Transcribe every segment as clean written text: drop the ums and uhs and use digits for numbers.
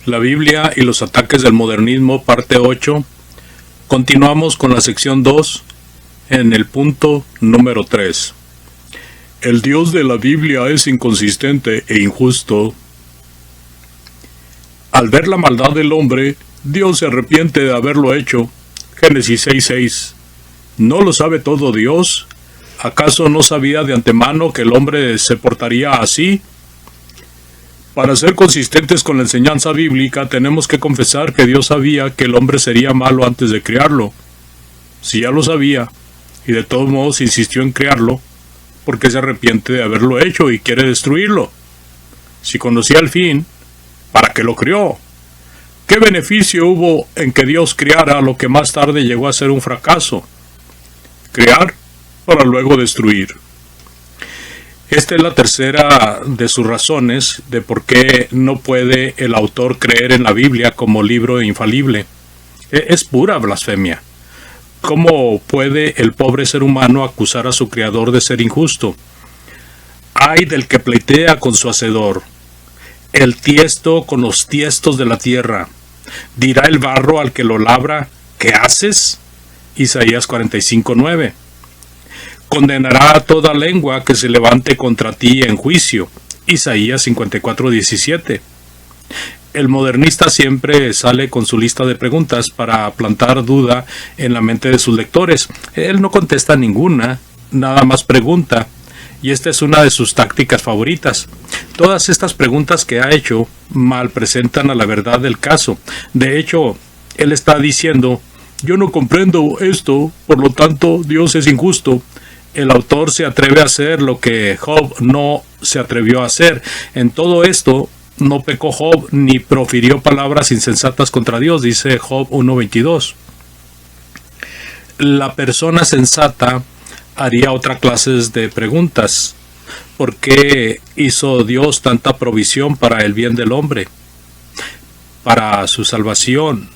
La Biblia y los ataques del modernismo, parte 8. Continuamos con la sección 2 en el punto número 3. El Dios de la Biblia es inconsistente e injusto. Al ver la maldad del hombre, Dios se arrepiente de haberlo hecho. Génesis 6:6. ¿No lo sabe todo Dios? ¿Acaso no sabía de antemano que el hombre se portaría así? Para ser consistentes con la enseñanza bíblica, tenemos que confesar que Dios sabía que el hombre sería malo antes de crearlo. Si ya lo sabía, y de todos modos insistió en crearlo, ¿por qué se arrepiente de haberlo hecho y quiere destruirlo? Si conocía el fin, ¿para qué lo creó? ¿Qué beneficio hubo en que Dios creara lo que más tarde llegó a ser un fracaso? Crear para luego destruir. Esta es la tercera de sus razones de por qué no puede el autor creer en la Biblia como libro infalible. Es pura blasfemia. ¿Cómo puede el pobre ser humano acusar a su creador de ser injusto? Ay del que pleitea con su hacedor, el tiesto con los tiestos de la tierra. Dirá el barro al que lo labra, ¿qué haces? Isaías 45:9. Condenará a toda lengua que se levante contra ti en juicio. Isaías 54:17. El modernista siempre sale con su lista de preguntas para plantar duda en la mente de sus lectores. Él no contesta ninguna, nada más pregunta, y esta es una de sus tácticas favoritas. Todas estas preguntas que ha hecho mal presentan a la verdad del caso. De hecho, él está diciendo, yo no comprendo esto, por lo tanto Dios es injusto. El autor se atreve a hacer lo que Job no se atrevió a hacer. En todo esto, no pecó Job ni profirió palabras insensatas contra Dios, dice Job 1:22. La persona sensata haría otra clase de preguntas. ¿Por qué hizo Dios tanta provisión para el bien del hombre? Para su salvación.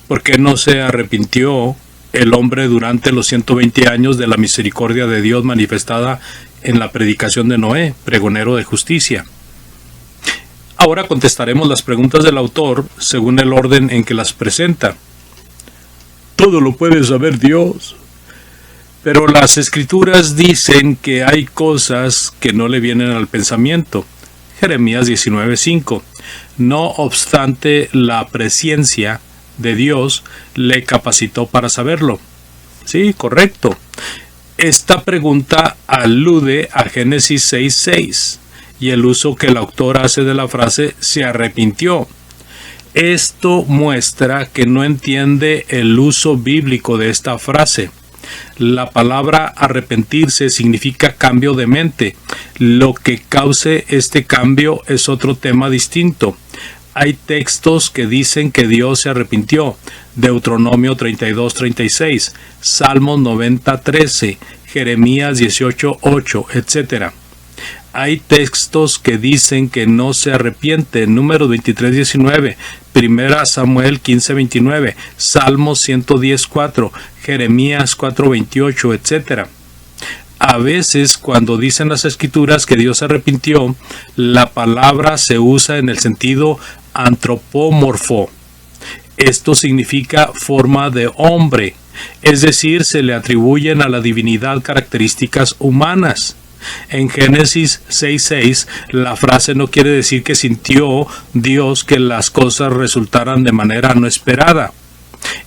¿Por qué no se arrepintió el hombre durante los 120 años de la misericordia de Dios manifestada en la predicación de Noé, pregonero de justicia? Ahora contestaremos las preguntas del autor según el orden en que las presenta. Todo lo puede saber Dios, pero las escrituras dicen que hay cosas que no le vienen al pensamiento. Jeremías 19:5. No obstante, la presciencia de Dios le capacitó para saberlo. Sí, correcto. Esta pregunta alude a Génesis 6:6 y el uso que el autor hace de la frase se arrepintió. Esto muestra que no entiende el uso bíblico de esta frase. La palabra arrepentirse significa cambio de mente. Lo que cause este cambio es otro tema distinto. Hay textos que dicen que Dios se arrepintió. Deuteronomio 32:36, Salmos 90:13, Jeremías 18:8, etc. Hay textos que dicen que no se arrepiente. Números 23:19, 1 Samuel 15:29, Salmos 110:4, Jeremías 4:28, etc. A veces, cuando dicen las escrituras que Dios se arrepintió, la palabra se usa en el sentido antropomorfo. Esto significa forma de hombre, es decir, se le atribuyen a la divinidad características humanas. En Génesis 6:6, la frase no quiere decir que sintió Dios que las cosas resultaran de manera no esperada.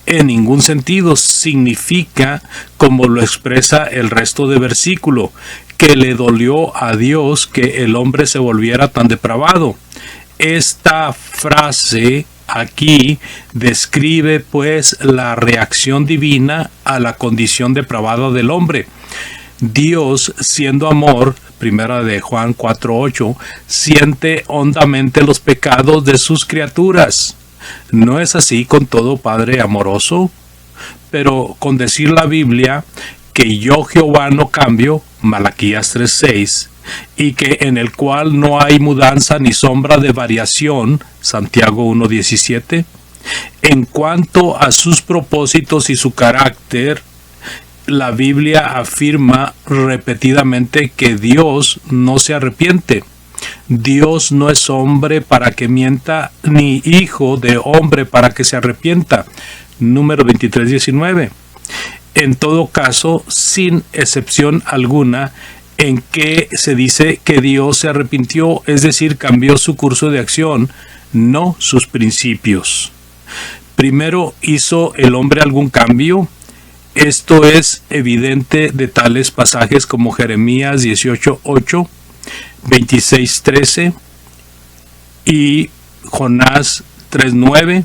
En ningún sentido significa, como lo expresa el resto del versículo, que le dolió a Dios que el hombre se volviera tan depravado. Esta frase aquí describe pues la reacción divina a la condición depravada del hombre. Dios, siendo amor, primera de Juan 4:8, siente hondamente los pecados de sus criaturas. ¿No es así con todo Padre amoroso? Pero con decir la Biblia que yo Jehová no cambio, Malaquías 3:6, y que en el cual no hay mudanza ni sombra de variación, Santiago 1:17, en cuanto a sus propósitos y su carácter, la Biblia afirma repetidamente que Dios no se arrepiente. Dios no es hombre para que mienta, ni hijo de hombre para que se arrepienta. Número 23:19. En todo caso, sin excepción alguna, en que se dice que Dios se arrepintió, es decir, cambió su curso de acción, no sus principios. Primero, ¿hizo el hombre algún cambio? Esto es evidente de tales pasajes como Jeremías 18:8, 26:13 y Jonás 3:9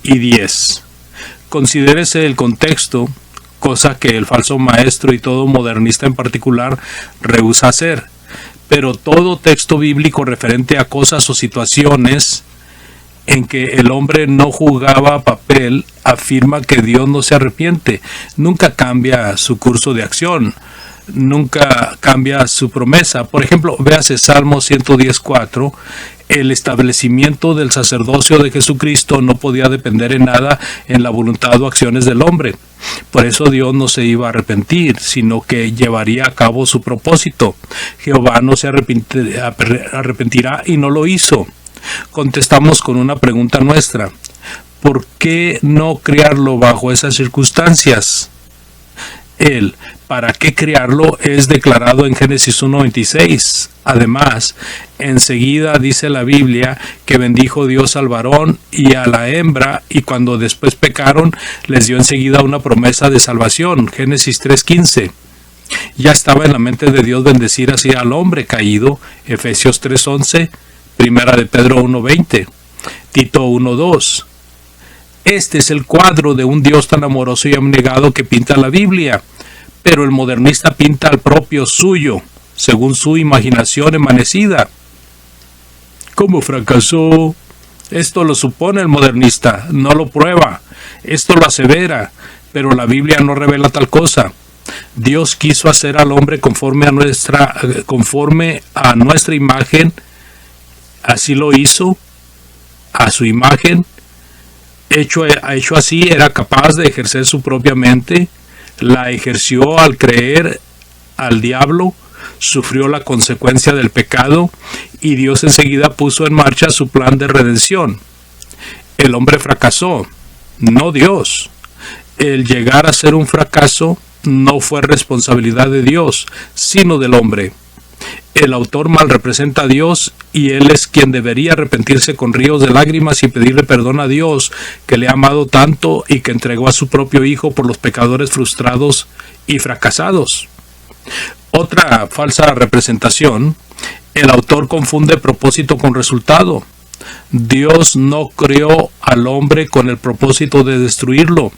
y 10. Considérese el contexto, cosa que el falso maestro y todo modernista en particular rehúsa hacer. Pero todo texto bíblico referente a cosas o situaciones en que el hombre no jugaba papel afirma que Dios no se arrepiente, nunca cambia su curso de acción, nunca cambia su promesa. Por ejemplo, véase Salmo 110:4, el establecimiento del sacerdocio de Jesucristo no podía depender en nada en la voluntad o acciones del hombre. Por eso Dios no se iba a arrepentir, sino que llevaría a cabo su propósito. Jehová no se arrepentirá y no lo hizo. Contestamos con una pregunta nuestra: ¿por qué no criarlo bajo esas circunstancias? ¿Para qué criarlo? Es declarado en Génesis 1:26. Además, enseguida dice la Biblia que bendijo Dios al varón y a la hembra, y cuando después pecaron, les dio enseguida una promesa de salvación. Génesis 3:15. Ya estaba en la mente de Dios bendecir así al hombre caído. Efesios 3:11. Primera de Pedro 1:20, Tito 1:2. Este es el cuadro de un Dios tan amoroso y abnegado que pinta la Biblia, pero el modernista pinta al propio suyo, según su imaginación envanecida. ¿Cómo fracasó? Esto lo supone el modernista, no lo prueba. Esto lo asevera, pero la Biblia no revela tal cosa. Dios quiso hacer al hombre conforme a nuestra imagen. Así lo hizo, a su imagen. Hecho así, era capaz de ejercer su propia mente. La ejerció al creer al diablo, sufrió la consecuencia del pecado y Dios enseguida puso en marcha su plan de redención. El hombre fracasó, no Dios. El llegar a ser un fracaso no fue responsabilidad de Dios, sino del hombre. El autor mal representa a Dios y él es quien debería arrepentirse con ríos de lágrimas y pedirle perdón a Dios, que le ha amado tanto y que entregó a su propio Hijo por los pecadores frustrados y fracasados. Otra falsa representación: el autor confunde propósito con resultado. Dios no creó al hombre con el propósito de destruirlo,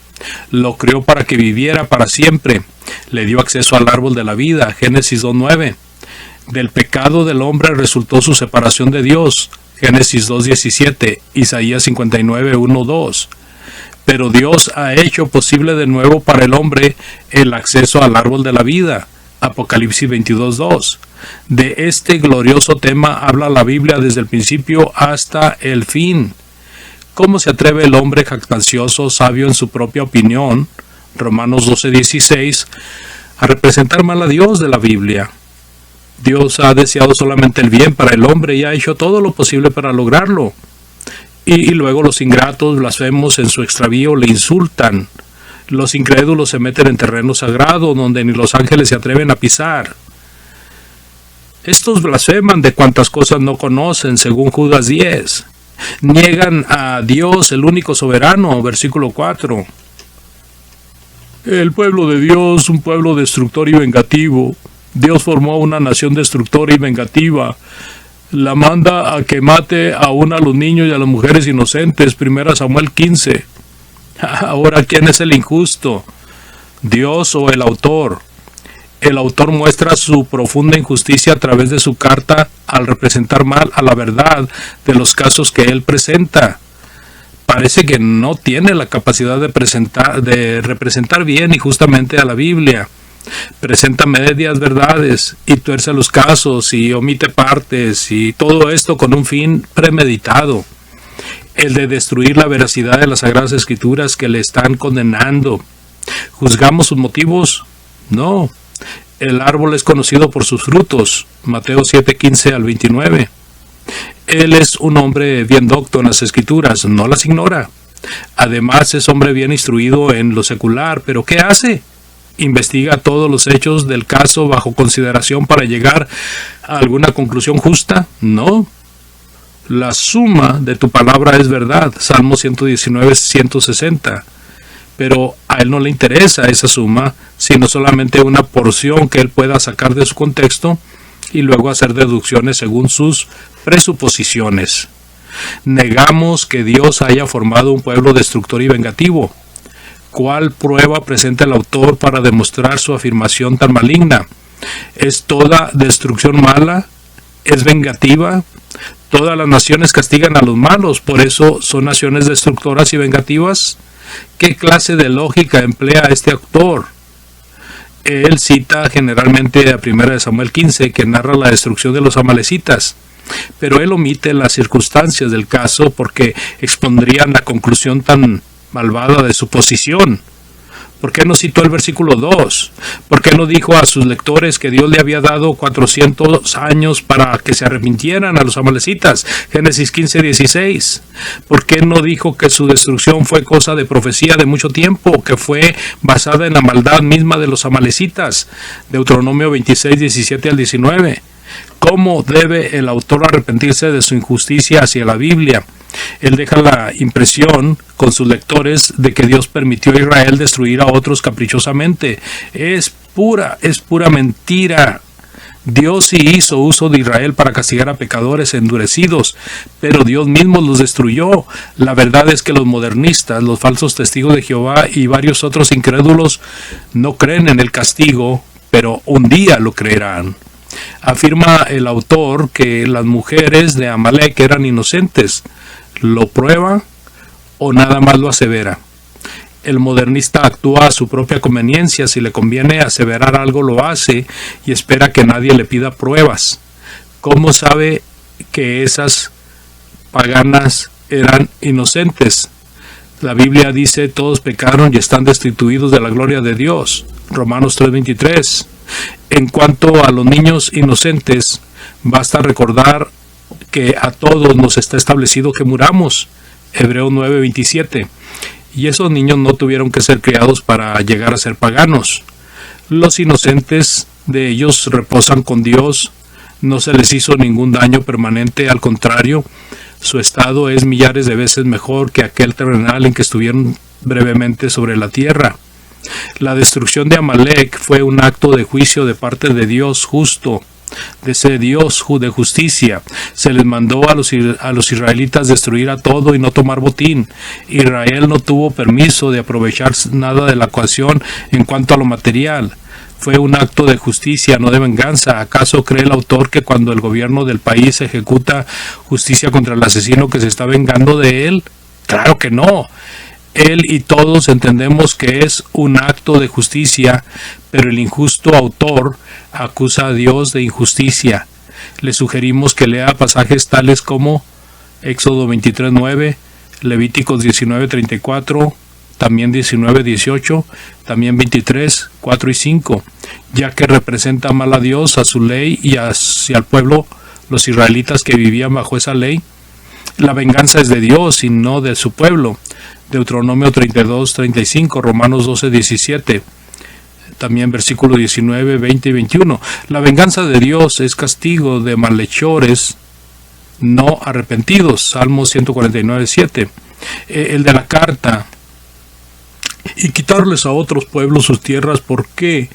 lo creó para que viviera para siempre. Le dio acceso al árbol de la vida. Génesis 2:9. Del pecado del hombre resultó su separación de Dios. Génesis 2:17, Isaías 59:1-2. Pero Dios ha hecho posible de nuevo para el hombre el acceso al árbol de la vida. Apocalipsis 22:2. De este glorioso tema habla la Biblia desde el principio hasta el fin. ¿Cómo se atreve el hombre jactancioso, sabio en su propia opinión, Romanos 12:16, a representar mal a Dios de la Biblia? Dios ha deseado solamente el bien para el hombre y ha hecho todo lo posible para lograrlo. Y luego los ingratos, blasfemos en su extravío, le insultan. Los incrédulos se meten en terreno sagrado donde ni los ángeles se atreven a pisar. Estos blasfeman de cuantas cosas no conocen, según Judas 10. Niegan a Dios, el único soberano, versículo 4. El pueblo de Dios, un pueblo destructor y vengativo. Dios formó una nación destructora y vengativa. La manda a que mate aún a los niños y a las mujeres inocentes. 1 Samuel 15. Ahora, ¿quién es el injusto? ¿Dios o el autor? El autor muestra su profunda injusticia a través de su carta al representar mal a la verdad de los casos que él presenta. Parece que no tiene la capacidad de representar bien y justamente a la Biblia. Presenta medias verdades y tuerce los casos y omite partes, y todo esto con un fin premeditado, el de destruir la veracidad de las Sagradas Escrituras que le están condenando. ¿Juzgamos sus motivos? No. El árbol es conocido por sus frutos. Mateo 7:15 al 29. Él es un hombre bien docto en las escrituras, no las ignora. Además es hombre bien instruido en lo secular, pero ¿qué hace? ¿Investiga todos los hechos del caso bajo consideración para llegar a alguna conclusión justa? No. La suma de tu palabra es verdad. Salmo 119, 160. Pero a él no le interesa esa suma, sino solamente una porción que él pueda sacar de su contexto y luego hacer deducciones según sus presuposiciones. Negamos que Dios haya formado un pueblo destructor y vengativo. ¿Cuál prueba presenta el autor para demostrar su afirmación tan maligna? ¿Es toda destrucción mala? ¿Es vengativa? Todas las naciones castigan a los malos, por eso son naciones destructoras y vengativas. ¿Qué clase de lógica emplea este autor? Él cita generalmente a 1 Samuel 15, que narra la destrucción de los amalecitas, pero él omite las circunstancias del caso porque expondrían la conclusión tan malvada de su posición. ¿Por qué no citó el versículo 2? ¿Por qué no dijo a sus lectores que Dios le había dado 400 años para que se arrepintieran a los amalecitas? Génesis 15:16. ¿Por qué no dijo que su destrucción fue cosa de profecía de mucho tiempo, que fue basada en la maldad misma de los amalecitas? Deuteronomio 26:17 al 19. ¿Cómo debe el autor arrepentirse de su injusticia hacia la Biblia? Él deja la impresión con sus lectores de que Dios permitió a Israel destruir a otros caprichosamente. Es pura mentira. Dios sí hizo uso de Israel para castigar a pecadores endurecidos, pero Dios mismo los destruyó. La verdad es que los modernistas, los falsos testigos de Jehová y varios otros incrédulos no creen en el castigo, pero un día lo creerán. Afirma el autor que las mujeres de Amalek eran inocentes. ¿Lo prueba o nada más lo asevera? El modernista actúa a su propia conveniencia. Si le conviene aseverar algo, lo hace y espera que nadie le pida pruebas. ¿Cómo sabe que esas paganas eran inocentes? La Biblia dice: todos pecaron y están destituidos de la gloria de Dios. Romanos 3:23. En cuanto a los niños inocentes, basta recordar que a todos nos está establecido que muramos. Hebreos 9:27. Y esos niños no tuvieron que ser criados para llegar a ser paganos. Los inocentes de ellos reposan con Dios. No se les hizo ningún daño permanente, al contrario, su estado es millares de veces mejor que aquel terrenal en que estuvieron brevemente sobre la tierra. La destrucción de Amalek fue un acto de juicio de parte de Dios justo, de ese Dios de justicia. Se les mandó a los israelitas destruir a todo y no tomar botín. Israel no tuvo permiso de aprovechar nada de la ecuación en cuanto a lo material. Fue un acto de justicia, no de venganza. ¿Acaso cree el autor que cuando el gobierno del país ejecuta justicia contra el asesino que se está vengando de él? Claro que no. Él y todos entendemos que es un acto de justicia, pero el injusto autor acusa a Dios de injusticia. Le sugerimos que lea pasajes tales como Éxodo 23:9, Levíticos 19:34, también 19:18, también 23:4 y 5, ya que representa mal a Dios, a su ley y hacia el pueblo, los israelitas que vivían bajo esa ley. La venganza es de Dios y no de su pueblo. Deuteronomio 32:35, Romanos 12:17, también versículos 19, 20 y 21. La venganza de Dios es castigo de malhechores no arrepentidos. Salmos 149:7. El de la carta: y quitarles a otros pueblos sus tierras. ¿Por qué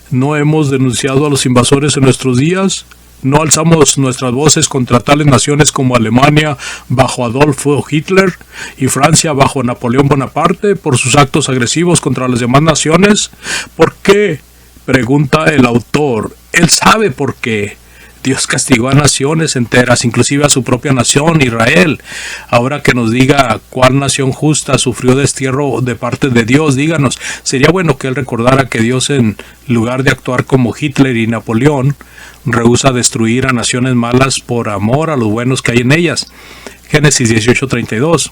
no hemos denunciado a los invasores en nuestros días? ¿No alzamos nuestras voces contra tales naciones como Alemania bajo Adolfo Hitler y Francia bajo Napoleón Bonaparte por sus actos agresivos contra las demás naciones? ¿Por qué? Pregunta el autor. Él sabe por qué. Dios castigó a naciones enteras, inclusive a su propia nación, Israel. Ahora que nos diga cuál nación justa sufrió destierro de parte de Dios, díganos. Sería bueno que él recordara que Dios, en lugar de actuar como Hitler y Napoleón, rehúsa destruir a naciones malas por amor a los buenos que hay en ellas. Génesis 18:32.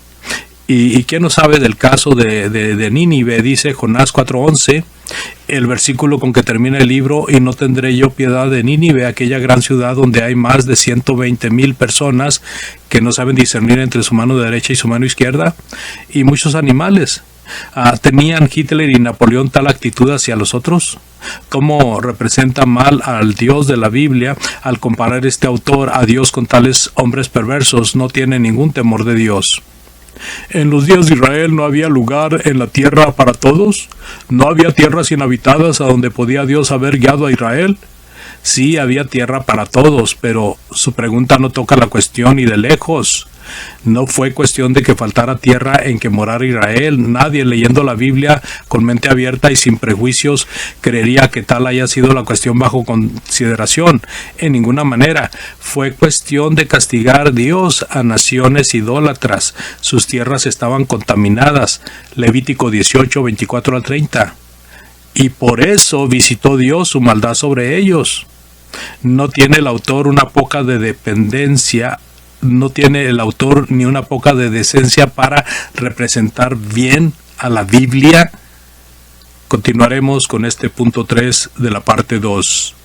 ¿Y quién no sabe del caso de Nínive? Dice Jonás 4:11. El versículo con que termina el libro: y no tendré yo piedad de Nínive, aquella gran ciudad donde hay más de 120,000 personas que no saben discernir entre su mano derecha y su mano izquierda, y muchos animales. ¿Tenían Hitler y Napoleón tal actitud hacia los otros? ¿Cómo representa mal al Dios de la Biblia al comparar este autor a Dios con tales hombres perversos? No tiene ningún temor de Dios. En los días de Israel no había lugar en la tierra para todos. No había tierras inhabitadas a donde podía Dios haber guiado a Israel. Sí, había tierra para todos, pero su pregunta no toca la cuestión ni de lejos. No fue cuestión de que faltara tierra en que morar Israel. Nadie leyendo la Biblia con mente abierta y sin prejuicios creería que tal haya sido la cuestión bajo consideración. En ninguna manera. Fue cuestión de castigar Dios a naciones idólatras. Sus tierras estaban contaminadas. Levítico 18, 24 al 30. Y por eso visitó Dios su maldad sobre ellos. No tiene el autor una poca de dependencia. No tiene el autor ni una poca de decencia para representar bien a la Biblia. Continuaremos con este punto 3 de la parte 2.